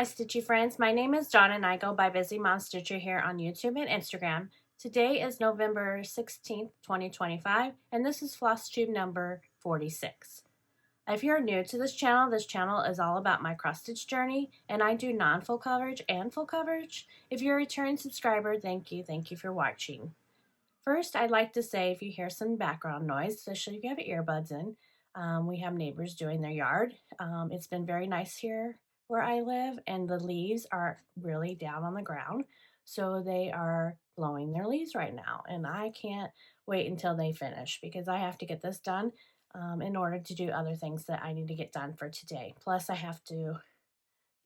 my stitchy friends. My name is Dona and I go by Busymomstitcher here on YouTube and Instagram. Today is November 16th, 2025, and this is FlossTube number 46. If you're new to this channel is all about my cross-stitch journey, and I do non-full coverage and full coverage. If you're a returning subscriber, thank you for watching. First, I'd like to say if you hear some background noise, especially if you have earbuds in, we have neighbors doing their yard. It's been very nice here where I live, and the leaves are really down on the ground, so they are blowing their leaves right now, and I can't wait until they finish because I have to get this done in order to do other things that I need to get done for today. Plus, I have to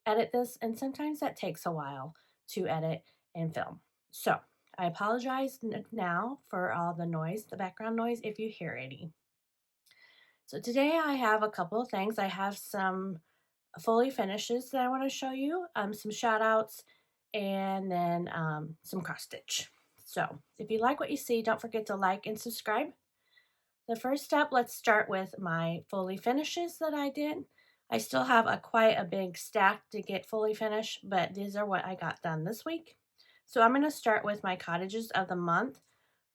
edit this, and sometimes that takes a while to edit and film. So I apologize now for all the noise, the background noise, if you hear any. So today I have a couple of things. I have some fully finishes that I want to show you, some shout outs, and then some cross stitch. So if you like what you see, don't forget to like and subscribe. The first step, let's start with my fully finishes that I did. I still have quite a big stack to get fully finished, but these are what I got done this week. So I'm going to start with my cottages of the month.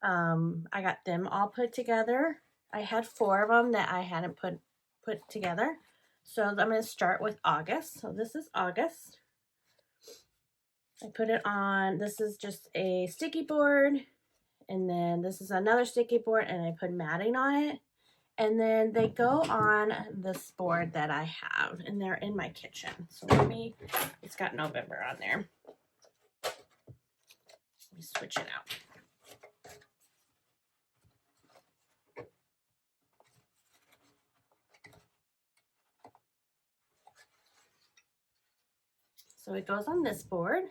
I got them all put together. I had 4 of them that I hadn't put together. So I'm going to start with August. So this is August. I put it on, this is just a sticky board, and then this is another sticky board, and I put matting on it. And then they go on this board that I have, and they're in my kitchen. So it's got November on there. Let me switch it out. So it goes on this board.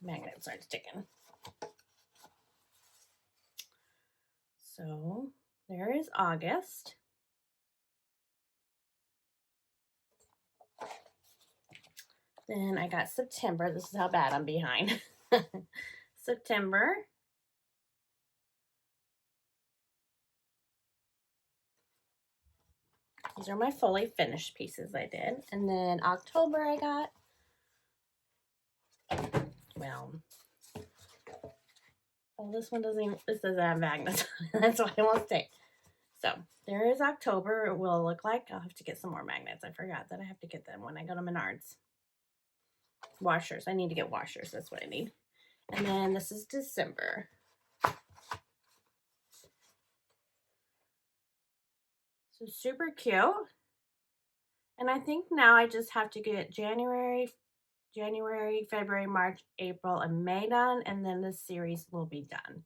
Magnet starts sticking. So there is August. Then I got September. This is how bad I'm behind. September. These are my fully finished pieces I did. And then October I got, well, oh, this doesn't have magnets. That's why I won't stay. So there is October. It will look like. I'll have to get some more magnets. I forgot that I have to get them when I go to Menards. Washers. I need to get washers. That's what I need. And then this is December. So super cute. And I think now I just have to get January, February, March, April, and May done, and then this series will be done.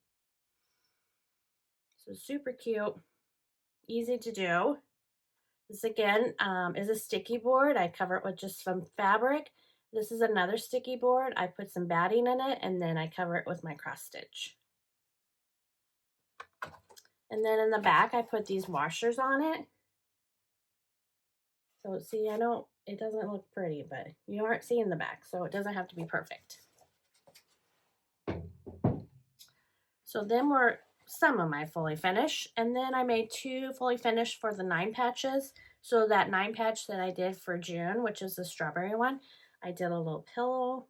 So super cute, easy to do. This again is a sticky board. I cover it with just some fabric. This is another sticky board. I put some batting in it, and then I cover it with my cross stitch. And then in the back, I put these washers on it. So see, it doesn't look pretty, but you aren't seeing the back, so it doesn't have to be perfect. So then were some of my fully finished, and then I made 2 fully finished for the 9 patches. So that 9 patch that I did for June, which is the strawberry one, I did a little pillow.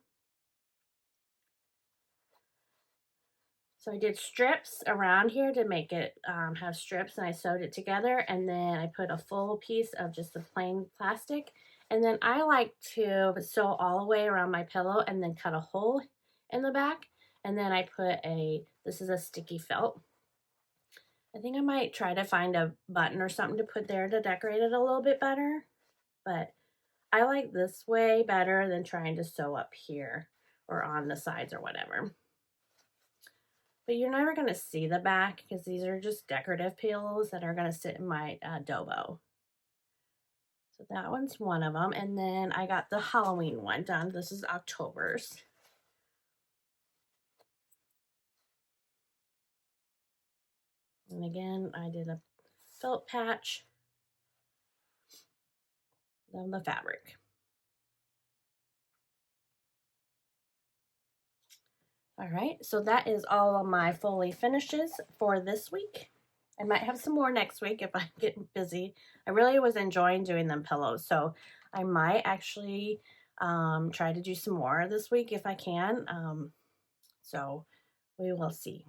So I did strips around here to make it have strips, and I sewed it together, and then I put a full piece of just the plain plastic. And then I like to sew all the way around my pillow and then cut a hole in the back. And then I put this is a sticky felt. I think I might try to find a button or something to put there to decorate it a little bit better. But I like this way better than trying to sew up here or on the sides or whatever. But you're never going to see the back because these are just decorative pillows that are going to sit in my Dobo. So that one's one of them. And then I got the Halloween one done. This is October's. And again, I did a felt patch of the fabric. All right, so that is all of my fully finishes for this week. I might have some more next week if I get busy. I really was enjoying doing them pillows, so I might actually try to do some more this week if I can. So we will see.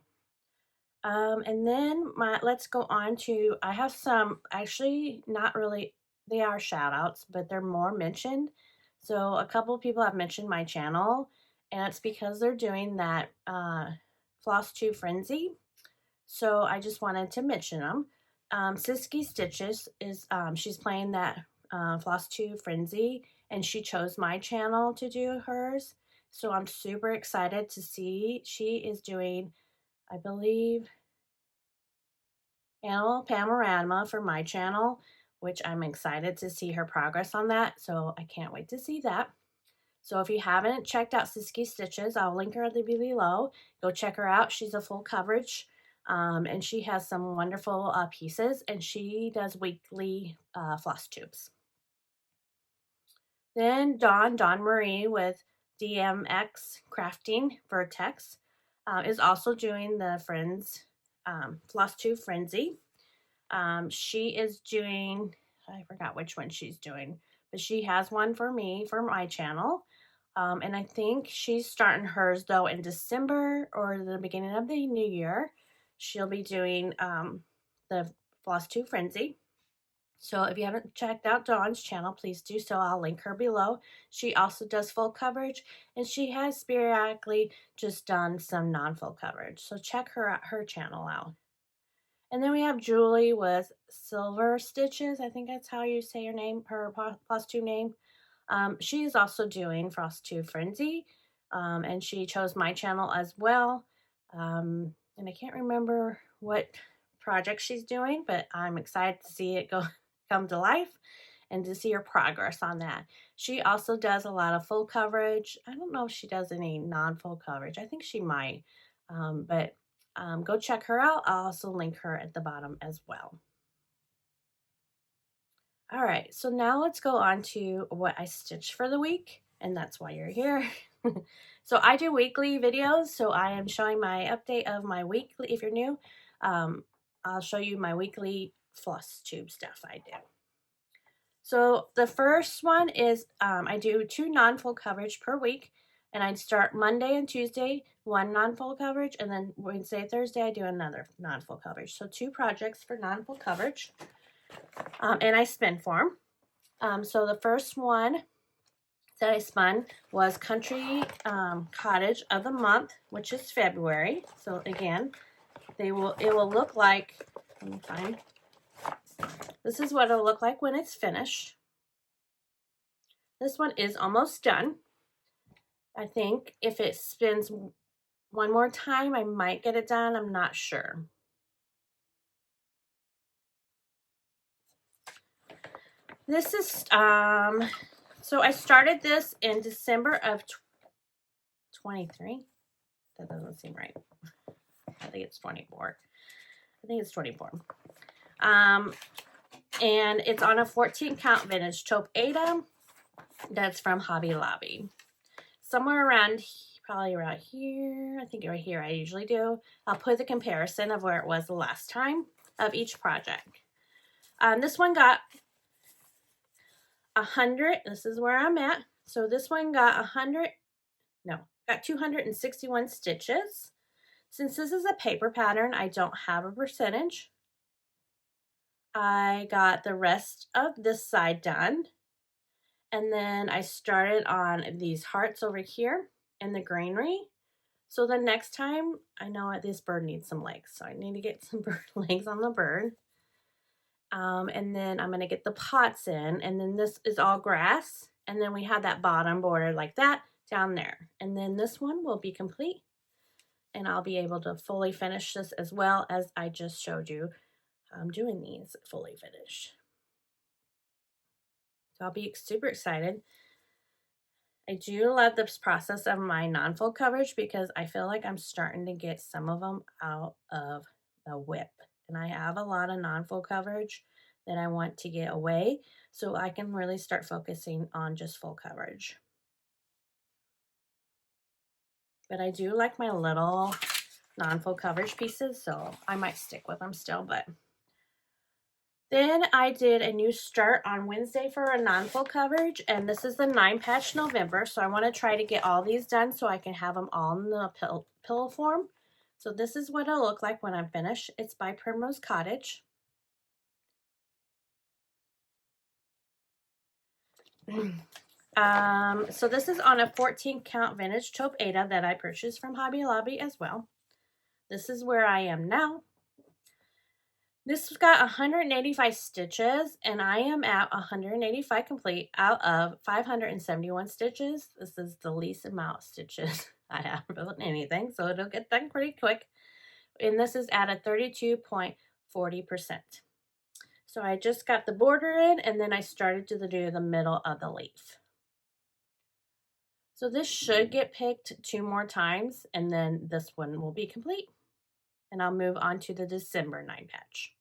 And then let's go on to, I have some, actually not really, they are shout outs, but they're more mentioned. So a couple people have mentioned my channel, and it's because they're doing that FlossTube Frenzy. So I just wanted to mention them. Sisky Stitches is, she's playing that FlossTube Frenzy, and she chose my channel to do hers. So I'm super excited to see. She is doing, I believe, Animal Panorama for my channel, which I'm excited to see her progress on that. So I can't wait to see that. So if you haven't checked out Sisky Stitches, I'll link her at the below. Go check her out. She's a full coverage, and she has some wonderful pieces, and she does weekly floss tubes. Then Dawn Marie with DMX Crafting Vertex is also doing the Friends Floss Tube Frenzy. She is doing, I forgot which one she's doing, but she has one for me for my channel. And I think she's starting hers though in December or the beginning of the new year. She'll be doing the FlossTube Frenzy. So if you haven't checked out Dawn's channel, please do so. I'll link her below. She also does full coverage, and she has sporadically just done some non-full coverage. So check her channel out. And then we have Julie with Silver Stitches. I think that's how you say her name, her FlossTube name. She is also doing FlossTube Frenzy, and she chose my channel as well. And I can't remember what project she's doing, but I'm excited to see it come to life and to see her progress on that. She also does a lot of full coverage. I don't know if she does any non-full coverage. I think she might, but go check her out. I'll also link her at the bottom as well. All right, so now let's go on to what I stitched for the week, and that's why you're here. So I do weekly videos, so I am showing my update of my weekly. If you're new, I'll show you my weekly floss tube stuff I do. So the first one is I do 2 non-full coverage per week, and I'd start Monday and Tuesday, 1 non-full coverage, and then Wednesday, Thursday, I do another non-full coverage. So 2 projects for non-full coverage, and I spin for them. So the first one that I spun was Country Cottage of the Month, which is February. So again, it will look like, let me find. This is what it'll look like when it's finished. This one is almost done. I think if it spins one more time, I might get it done. I'm not sure. This is, so I started this in December of 23. That doesn't seem right. I think it's 24. I think it's 24. And it's on a 14 count vintage taupe Ada. That's from Hobby Lobby. Somewhere around, probably around here. I think right here I usually do. I'll put the comparison of where it was the last time of each project. This one got 100. This is where I'm at. So this one got 261 stitches. Since this is a paper pattern, I don't have a percentage. I got the rest of this side done. And then I started on these hearts over here in the greenery. So the next time, I know this bird needs some legs. So I need to get some bird legs on the bird. And then I'm going to get the pots in. And then this is all grass. And then we have that bottom border like that down there. And then this one will be complete. And I'll be able to fully finish this as well as I just showed you. I'm doing these fully finished. So I'll be super excited. I do love this process of my non-full coverage because I feel like I'm starting to get some of them out of the whip. And I have a lot of non-full coverage that I want to get away so I can really start focusing on just full coverage. But I do like my little non-full coverage pieces, so I might stick with them still, but Then I did a new start on Wednesday for a non-full coverage, and this is the 9-patch November, so I want to try to get all these done so I can have them all in the pillow form. So this is what it'll look like when I'm finished. It's by Primrose Cottage. So this is on a 14 count vintage taupe Ada that I purchased from Hobby Lobby as well. This is where I am now. This has got 185 stitches, and I am at 185 complete out of 571 stitches. This is the least amount of stitches I have on anything, so it'll get done pretty quick. And this is at a 32.40%. So I just got the border in, and then I started to do the middle of the leaf. So this should get picked 2 more times, and then this one will be complete. And I'll move on to the December 9-patch.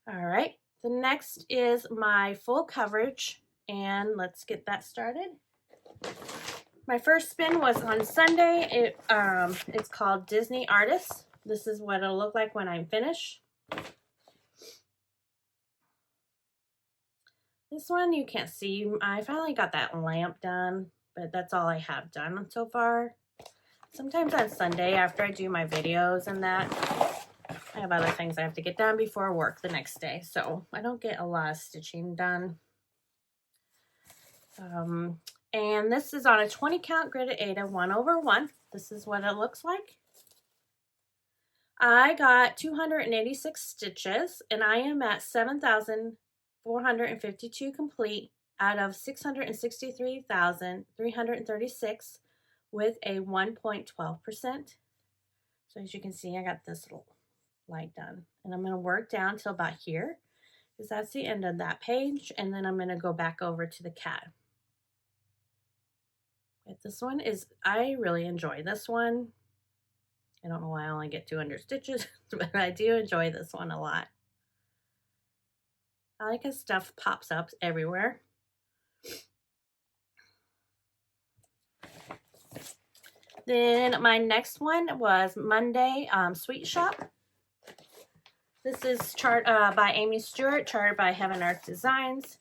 All right, the next is my full coverage, and let's get that started. My first spin was on Sunday. It's called Disney Artists. This is what it'll look like when I'm finished. This one you can't see. I finally got that lamp done, but that's all I have done so far. Sometimes on Sunday after I do my videos and that, I have other things I have to get done before work the next day, so I don't get a lot of stitching done. And this is on a 20 count gridded Ada 1/1. This is what it looks like. I got 286 stitches, and I am at 7,452 complete out of 663,336 with a 1.12%. So as you can see, I got this little light done, and I'm going to work down till about here because that's the end of that page, and then I'm going to go back over to the cat. But this one is, I really enjoy this one. I don't know why I only get 200 stitches, but I do enjoy this one a lot. I like how stuff pops up everywhere. Then my next one was Monday Sweet Shop. This is by Aimee Stewart, charted by Heaven Art Designs.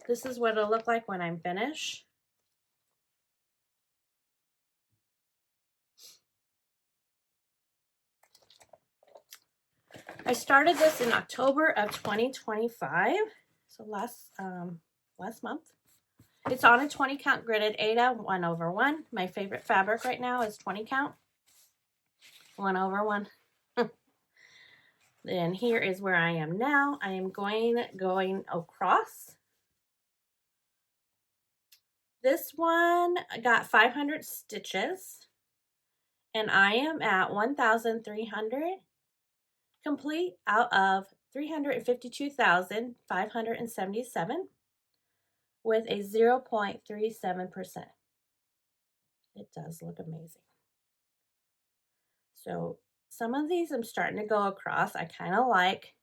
This is what it'll look like when I'm finished. I started this in October of 2025, so last month. It's on a 20 count gridded Ada 1/1. My favorite fabric right now is 20 count 1/1. Then here is where I am now. I am going across. This one got 500 stitches, and I am at 1,300 complete out of 352,577 with a 0.37%. It does look amazing. So some of these I'm starting to go across. I kind of like,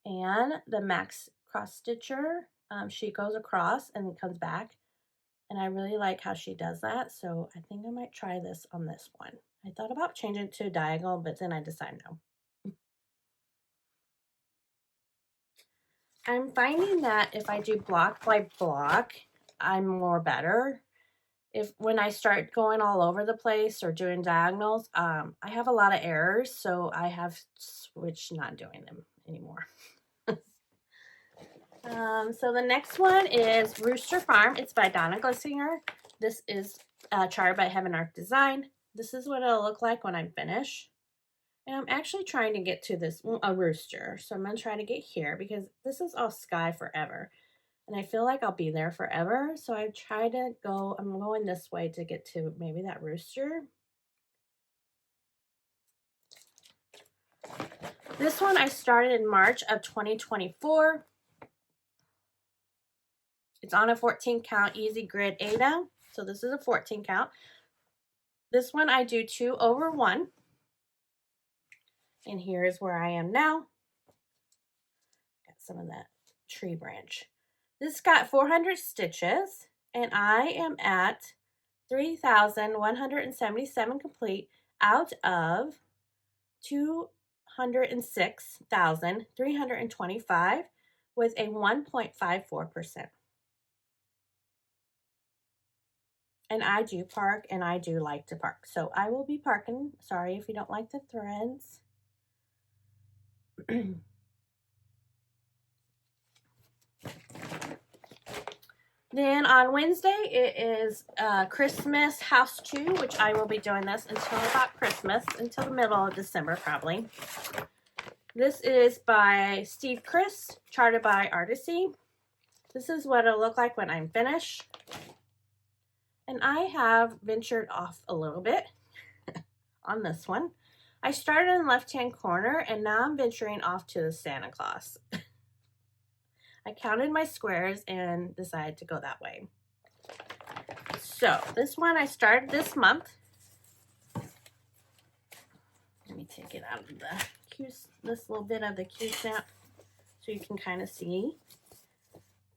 and the Max Cross Stitcher, she goes across and comes back, and I really like how she does that. So I think I might try this on this one. I thought about changing it to diagonal, but then I decided no. I'm finding that if I do block by block, I'm more better. When I start going all over the place or doing diagonals, I have a lot of errors, so I have switched not doing them anymore. So the next one is Rooster Farm. It's by Dona Gelsinger. This is charted by Heaven Art Design. This is what it'll look like when I'm finished. And I'm actually trying to get to this, a rooster. So I'm going to try to get here because this is all sky forever. And I feel like I'll be there forever. So I try to go, I'm going this way to get to maybe that rooster. This one I started in March of 2024. It's on a 14 count easy grid Ada. So this is a 14 count. This one I do 2/1. And here is where I am now. Got some of that tree branch. This got 400 stitches, and I am at 3,177 complete out of 206,325 with a 1.54%. And I do park, and I do like to park. So I will be parking. Sorry if you don't like the threads. Then on Wednesday, it is Christmas House 2, which I will be doing this until about Christmas, until the middle of December probably. This is by Steve Chris, charted by Artecy. This is what it'll look like when I'm finished. And I have ventured off a little bit on this one. I started in the left-hand corner, and now I'm venturing off to the Santa Claus. I counted my squares and decided to go that way. So this one I started this month. Let me take it out of the this little bit of the Q snap so you can kind of see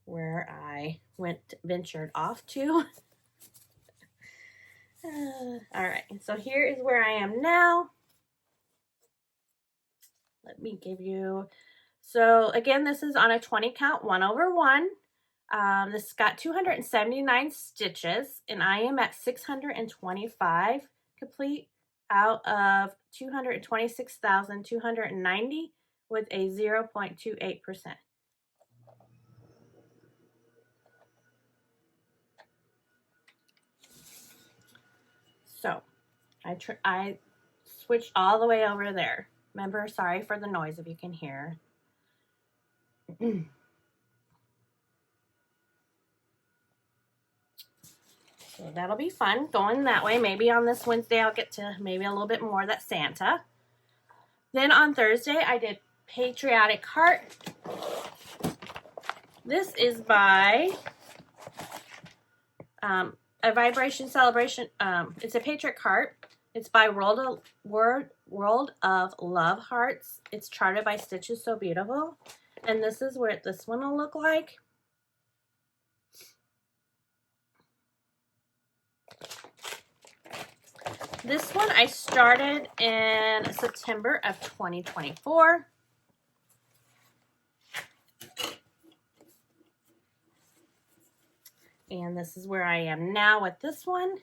where I ventured off to. All right, so here is where I am now. Let me give you, so again, this is on a 20 count 1/1. This got 279 stitches, and I am at 625 complete out of 226,290 with a 0.28%. So I switched all the way over there. Remember, sorry for the noise if you can hear. So that'll be fun going that way. Maybe on this Wednesday I'll get to maybe a little bit more of that Santa. Then on Thursday I did Patriotic Heart. This is by a Vibration Celebration. It's a Patriotic Heart. It's by World of Love Hearts. It's charted by Stitches So Beautiful. And this is what this one will look like. This one I started in September of 2024. And this is where I am now with this one.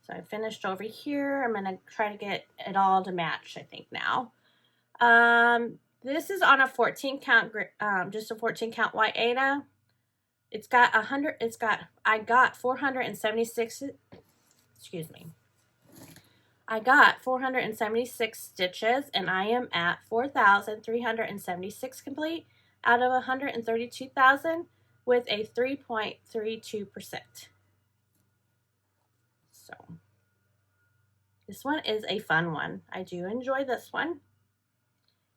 So I finished over here. I'm going to try to get it all to match, I think, now. This is on a 14 count, just a 14 count white Ada. It's got I got 476, excuse me. I got 476 stitches, and I am at 4,376 complete out of 132,000 with a 3.32%. So this one is a fun one. I do enjoy this one.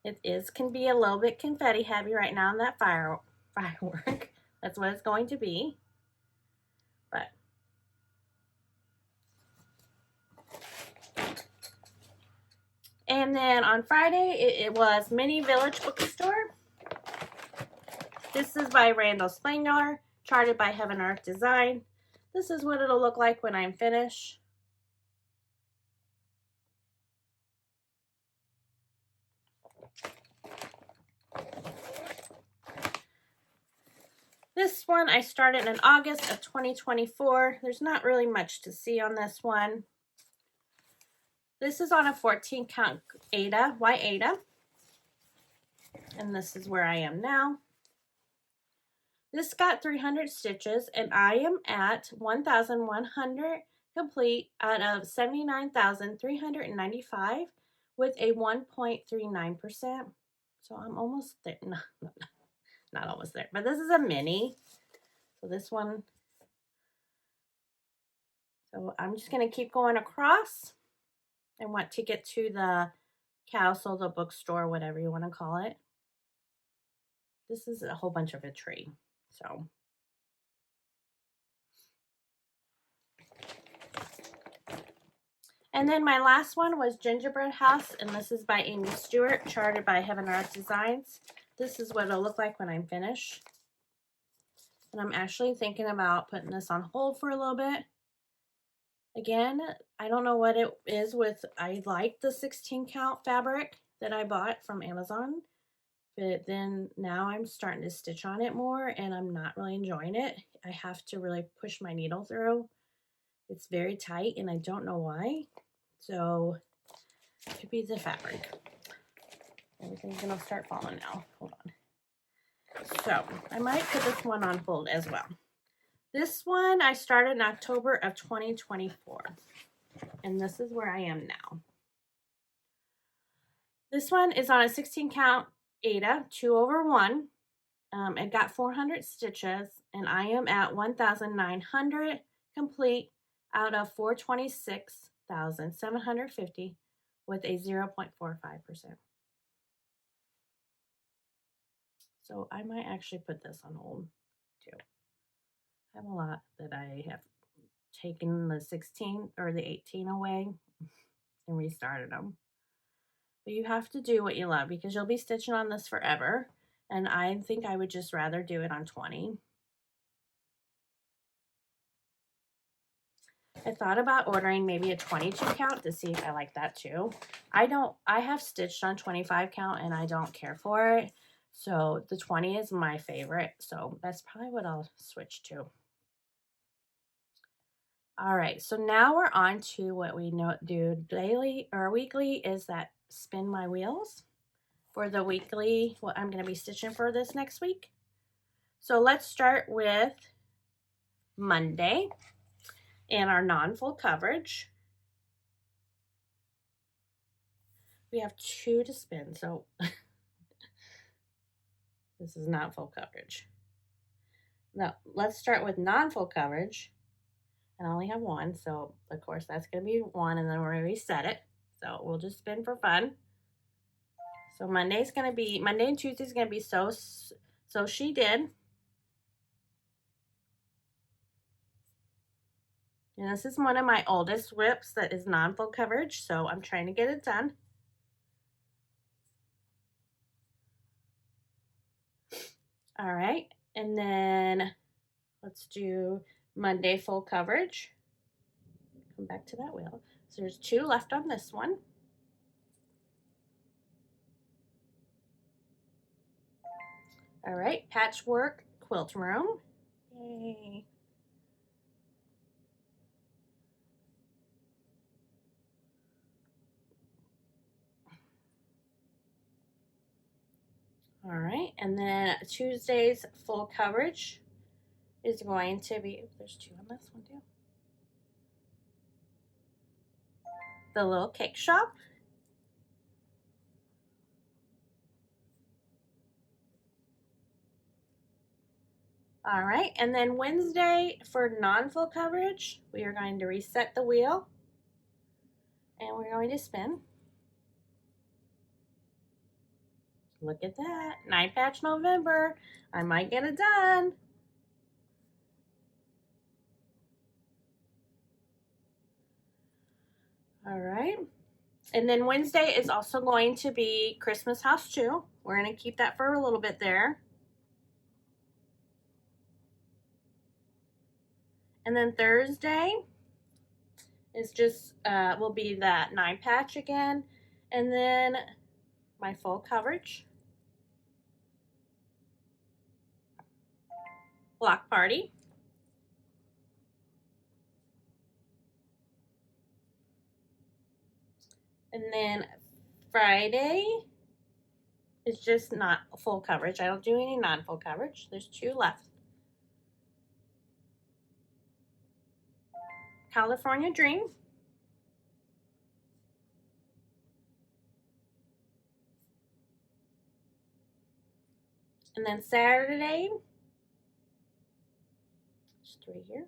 It can be a little bit confetti heavy right now in that firework. That's what it's going to be. But and then on Friday it was Mini Village Bookstore. This is by Randal Spangler, charted by Heaven Earth Design. This is what it'll look like when I'm finished. This one I started in August of 2024. There's not really much to see on this one. This is on a 14 count Ada, white Ada. And this is where I am now. This got 300 stitches, and I am at 1,100 complete out of 79,395 with a 1.39%. So I'm almost there. No, not almost there. But this is a mini. So this one. So I'm just going to keep going across. I want to get to the castle, the bookstore, whatever you want to call it. This is a whole bunch of a tree. So and then my last one was Gingerbread House, and this is by Aimee Stewart, charted by Heaven Earth Designs. This is what it'll look like when I'm finished. And I'm actually thinking about putting this on hold for a little bit Again, I don't know what it is with, I like the 16 count fabric that I bought from Amazon, but then now I'm starting to stitch on it more and I'm not really enjoying it. I have to really push my needle through. It's very tight and I don't know why. So it could be the fabric. Everything's gonna start falling now. Hold on. So I might put this one on hold as well. This one I started in October of 2024. And this is where I am now. This one is on a 16 count Aida 2/1. It got 400 stitches and I am at 1,900 complete out of 426,750 with a 0.45%. So I might actually put this on hold too. I have a lot that I have taken the 16 or the 18 away and restarted them. But you have to do what you love because you'll be stitching on this forever. And I think I would just rather do it on 20. I thought about ordering maybe a 22 count to see if I like that too. I have stitched on 25 count and I don't care for it. So the 20 is my favorite. So that's probably what I'll switch to. All right, so now we're on to what we do daily or weekly is that spin my wheels for the weekly, what I'm going to be stitching for this next week. So let's start with Monday and our non-full coverage. We have 2 to spin, so this is not full coverage. Now, let's start with non-full coverage. And I only have 1, so of course that's going to be 1, and then we're going to reset it. So we'll just spin for fun. So Monday and Tuesday is going to be so she did. And this is one of my oldest whips that is non-full coverage, so I'm trying to get it done. All right, and then let's do Monday full coverage. Come back to that wheel. So there's 2 left on this one. All right, patchwork quilt room. Yay. All right, and then Tuesday's full coverage is going to be, there's 2 on this one too. The little cake shop. All right, and then Wednesday for non-full coverage, we are going to reset the wheel and we're going to spin. Look at that, 9 patch November. I might get it done. All right, and then Wednesday is also going to be Christmas house too. We're going to keep that for a little bit there. And then Thursday is just, will be that 9 patch again. And then my full coverage. Block party. And then Friday is just not full coverage. I don't do any non-full coverage. There's 2 left. California Dream. And then Saturday, just 3 here.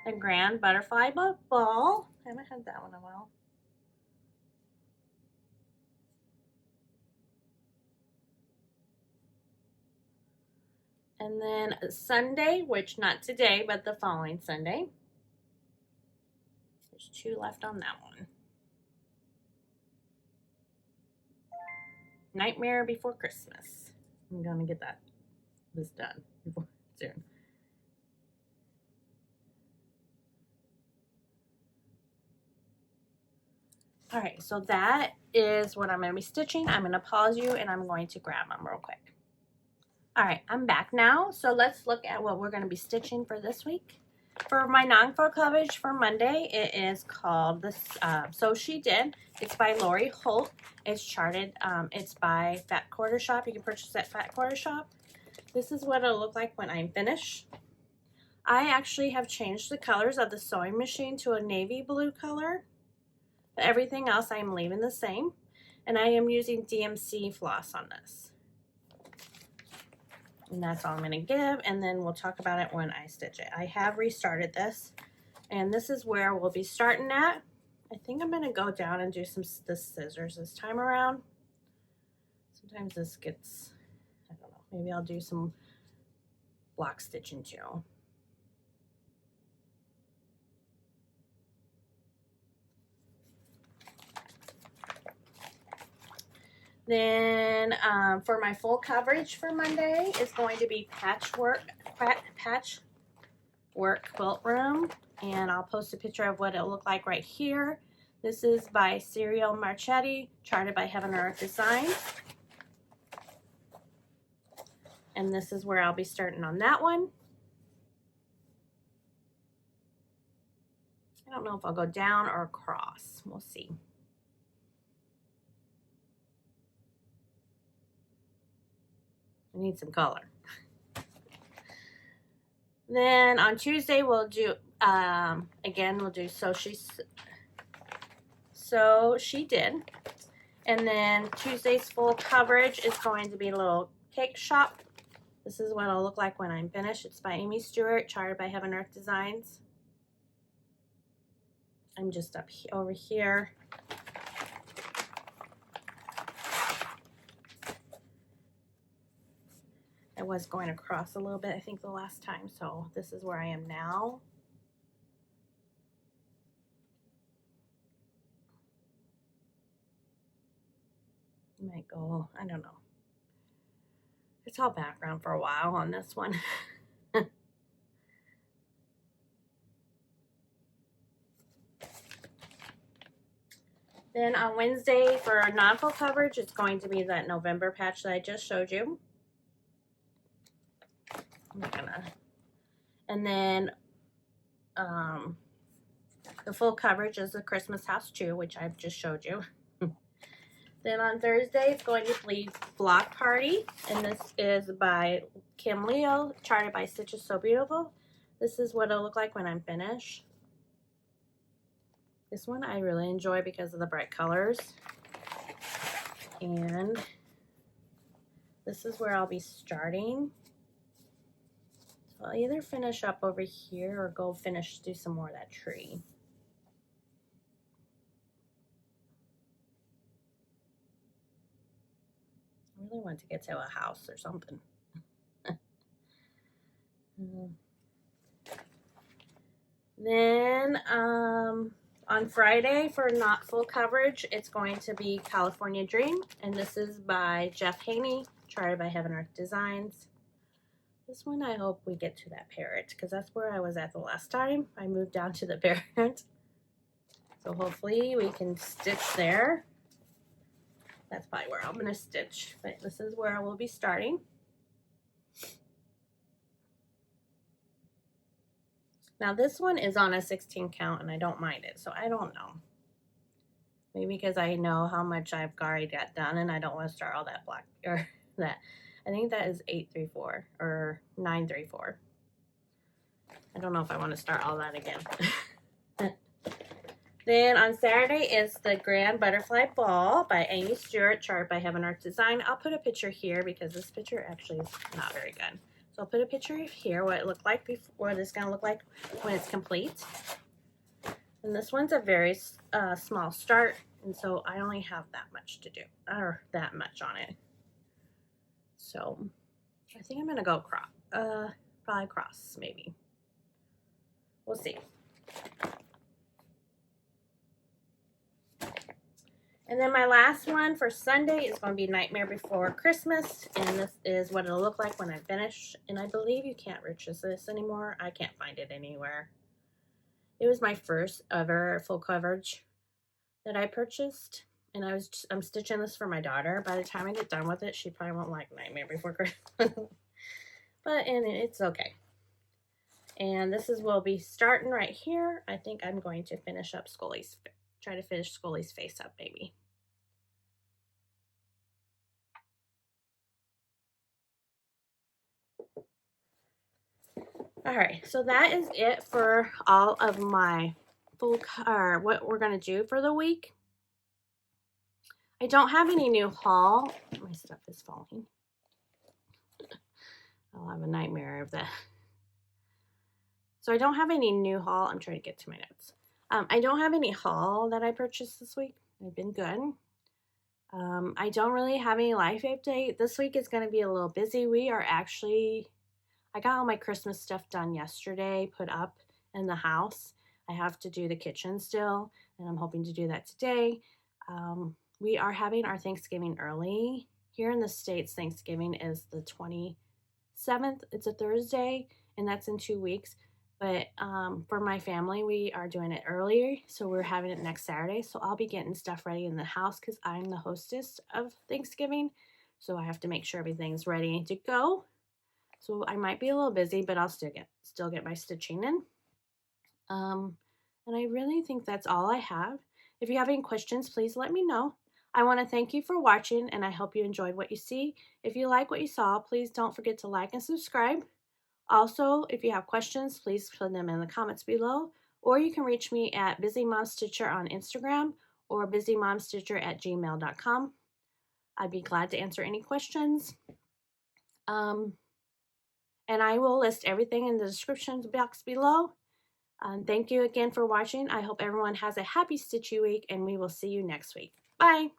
A Grand Butterfly Ball. I haven't had that one in a while. And then Sunday, which not today, but the following Sunday. There's 2 left on that one. Nightmare Before Christmas. I'm gonna get this done soon. All right, so that is what I'm going to be stitching. I'm going to pause you and I'm going to grab them real quick. All right, I'm back now. So let's look at what we're going to be stitching for this week. For my non-full coverage for Monday, it is called this. So She Did. It's by Lori Holt. It's charted. It's by Fat Quarter Shop. You can purchase at Fat Quarter Shop. This is what it'll look like when I'm finished. I actually have changed the colors of the sewing machine to a navy blue color. But everything else I'm leaving the same. And I am using DMC floss on this. And that's all I'm going to give, and then we'll talk about it when I stitch it. I have restarted this, and this is where we'll be starting at. I think I'm going to go down and do the scissors this time around. Sometimes this gets, I don't know, maybe I'll do some block stitching too. Then for my full coverage for Monday is going to be patchwork quilt room, and I'll post a picture of what it'll look like right here. This is by Serial Marchetti, charted by Heaven and Earth Designs, and this is where I'll be starting on that one. I don't know if I'll go down or across. We'll see. I need some color. Then on Tuesday we'll do again we'll do So She Did, and then Tuesday's full coverage is going to be a little cake shop. This is what it'll look like when I'm finished. It's by Aimee Stewart, charted by Heaven Earth Designs. I'm just up over here. I was going across a little bit, I think, the last time, so this is where I am now. I might go, I don't know. It's all background for a while on this one. Then on Wednesday for our non-full coverage, it's going to be that November patch that I just showed you. And then the full coverage is the Christmas House 2, which I've just showed you. Then on Thursday, it's going to be Block Party, and this is by Kim Leo, charted by Stitches So Beautiful. This is what it'll look like when I'm finished. This one I really enjoy because of the bright colors. And this is where I'll be starting. So I'll either finish up over here or go do some more of that tree. I really want to get to a house or something. Then on Friday for not full coverage, it's going to be California Dream, and this is by Jeff Haney, charted by Heaven Earth Designs. This one I hope we get to that parrot, because that's where I was at the last time. I moved down to the parrot. So hopefully we can stitch there. That's probably where I'm going to stitch, but this is where I will be starting. Now this one is on a 16 count and I don't mind it, so I don't know. Maybe because I know how much I've already got done and I don't want to start all that black, or that. I think that is 834 or 934. I don't know if I want to start all that again. Then on Saturday is the Grand Butterfly Ball by Aimee Stewart, charted by Heaven Earth Design. I'll put a picture here because this picture actually is not very good. So I'll put a picture here, what it looked like before, what it's going to look like when it's complete. And this one's a very small start, and so I only have that much to do, or that much on it. So I think I'm going to go probably cross, maybe. We'll see. And then my last one for Sunday is going to be Nightmare Before Christmas, and this is what it'll look like when I finish. And I believe you can't purchase this anymore. I can't find it anywhere. It was my first ever full coverage that I purchased, and I'm stitching this for my daughter. By the time I get done with it, she probably won't like Nightmare Before Christmas. But it's okay. And this will be starting right here. I think I'm going to finish up try to finish Scully's face up maybe. All right, so that is it for all of my what we're gonna do for the week. I don't have any new haul. My stuff is falling. I'll have a nightmare of that. So I don't have any new haul. I'm trying to get to my notes. I don't have any haul that I purchased this week. They've been good. I don't really have any life update. This week is going to be a little busy. I got all my Christmas stuff done yesterday, put up in the house. I have to do the kitchen still, and I'm hoping to do that today. We are having our Thanksgiving early. Here in the States, Thanksgiving is the 27th. It's a Thursday, and that's in 2 weeks. But for my family, we are doing it earlier, so we're having it next Saturday. So I'll be getting stuff ready in the house because I'm the hostess of Thanksgiving. So I have to make sure everything's ready to go. So I might be a little busy, but I'll still get my stitching in. And I really think that's all I have. If you have any questions, please let me know. I want to thank you for watching, and I hope you enjoyed what you see. If you like what you saw, please don't forget to like and subscribe. Also, if you have questions, please put them in the comments below, or you can reach me at Busymomstitcher on Instagram or busymomstitcher@gmail.com. I'd be glad to answer any questions. And I will list everything in the description box below. Thank you again for watching. I hope everyone has a happy stitchy week, and we will see you next week. Bye!